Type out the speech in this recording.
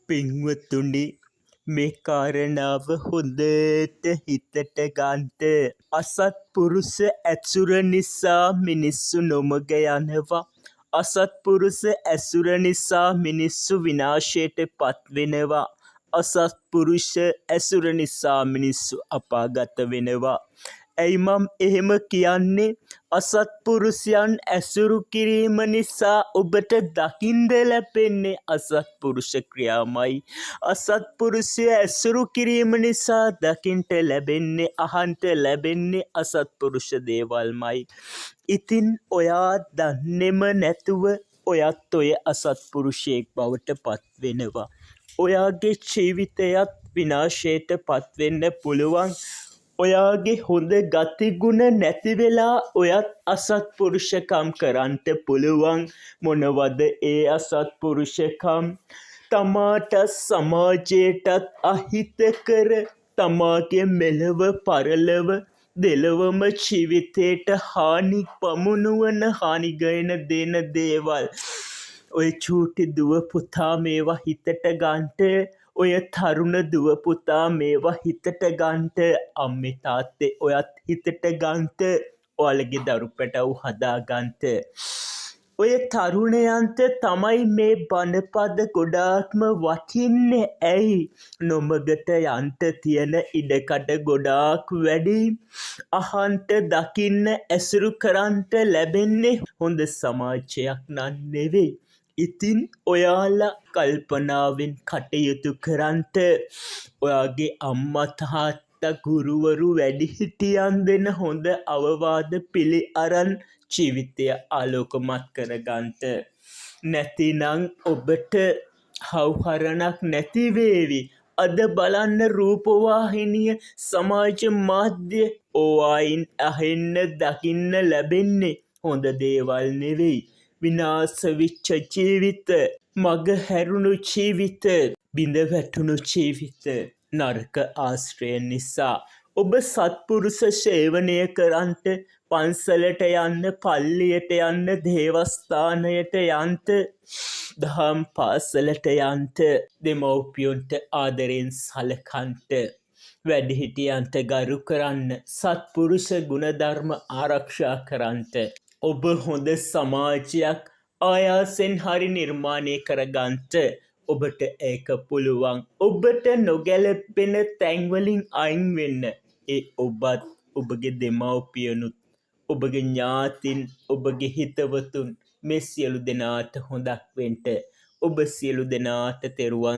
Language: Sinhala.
පින්වතුනි මේ කාරණාව හොඳට හිතට ගන්ට. අසත්පුරුෂ ඇසුර නිසා මිනිස්සු නොමග යනවා. අසත්පුරුෂ ඇසුර නිසා මිනිස්සු විනාශයට පත්වෙනවා. අසත්පුරුෂ ඇසුර නිසා මිනිස්සු අපාගත වෙනවා. ඇයි මම එහෙම කියන්නේ? අසත්පුරුෂයන් ඇසුරු කිරීම නිසා ඔබට දකින්න ලැබෙන්නේ අසත්පුරුෂ ක්‍රියාමයි. අසත්පුරුෂය ඇසුරු කිරීම නිසා දකින්ට ලැබෙන්නේ අහන්ට ලැබෙන්නේ අසත්පුරුෂ දේවල්මයි. ඉතින් ඔයා දන්නේම නැතුව ඔයත් ඔය අසත්පුරුෂයෙක් බවට පත් වෙනවා. ඔයාගේ ජීවිතයත් විනාශයට පත් වෙන්න පුළුවන්. ඔයාගේ හොඳ ගතිගුණ නැති වෙලා ඔයත් අසත්පුරුෂකම් කරන්ට පුළුවන්. මොනවද ඒ අසත්පුරුෂකම්? තමාට සමාජයටත් අහිතකර, තමාගේ මෙලව පරලව දෙලොවම ජීවිතයට හානි පමුණුවන හානිගයන දෙන දේවල්. ඔය චූටි දුව පුතා මේවා හිතට ගන්ට. ඔය තරුණ දුව පුතා මේවා හිතට ගන්ට. අම්මේ තාත්තේ ඔයත් හිතට ගන්ට. ඔයාලගේ දරු පැටව් හදාගන්ට. ඔය තරුණයන්ට තමයි මේ බණපද ගොඩාක්ම වටින්නේ. ඇයි? නොමගට යන්ට තියෙන ඉඩකඩ ගොඩාක් වැඩි. අහන්ට දකින්න ඇසුරු කරන්ට ලැබෙන්නේ හොඳ සමාජයක් නන් නෙවෙයි. ඉතින් ඔයාලා කල්පනාවෙන් කටයුතු කරන්ට. ඔයාගේ අම්මා තාත්තා ගුරුවරු වැඩිහිටියන් දෙන හොඳ අවවාද පිළි අරන් ජීවිතය ආලෝකමත් කරගන්ට. නැතිනම් ඔබට හවුහරණක් නැති වේවි. අද බලන්න රූපවාහිනිය, සමාජ මාධ්‍ය, ඕවායින් අහෙන්න දකින්න ලැබෙන්නේ හොඳ දේවල් නෙවෙයි. විනාශ වෙච්ච ජීවිත, මග හැරුණු ජීවිත, බිඳ වැටුණු ජීවිත, නරක ආශ්‍රය නිසා. ඔබ සත්පුරුෂ සේවනය කරන්ට, පන්සලට යන්න, පල්ලියට යන්න, දේවස්ථානයට යන්ට, දහම් පාසලට යන්ට, දෙමව්පියොන්ට ආදරෙන් සලකන්ට, වැඩිහිටියන්ට ගරු කරන්න, සත්පුරුෂ ගුණධර්ම ආරක්ෂා කරන්ට. ඔබ හොඳ සමාජයක් ආයාසෙන් හරි නිර්මාණය කරගන්ට ඔබට ඒක පුළුවන්. ඔබට නොගැලපෙන තැන්වලින් අයින් වෙන්න. ඒ ඔබත්, ඔබගේ දෙමව්පියනුත්, ඔබගේ ඥාතින්, ඔබගේ හිතවතුන්, මේ සියලු දෙනාට හොඳක් වෙන්ට. ඔබ සියලු දෙනාට තෙරුවන්